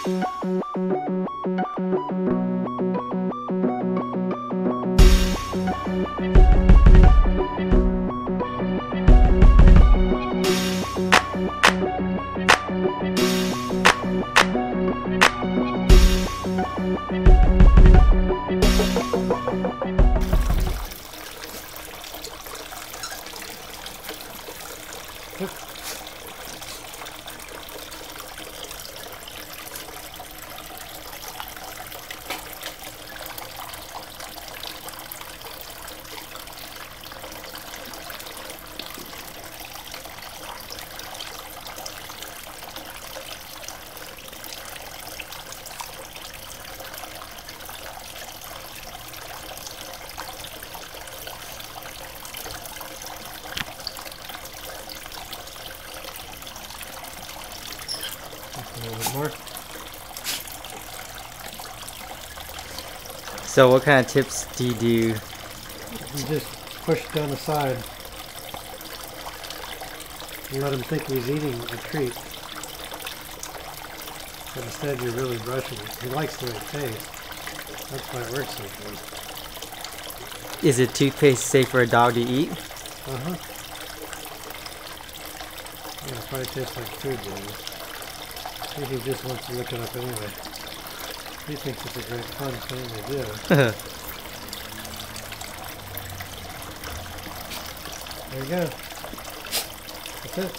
A little bit more. So what kind of tips do you do? You just push it down the side and let him think he's eating a treat. But instead you're really brushing it. He likes the way it tastes. That's why it works so good. Is it toothpaste safe for a dog to eat? Uh-huh. Yeah, it probably tastes like food to him. I think he just wants to look it up anyway. He thinks it's a great fun thing to do. There you go. That's it.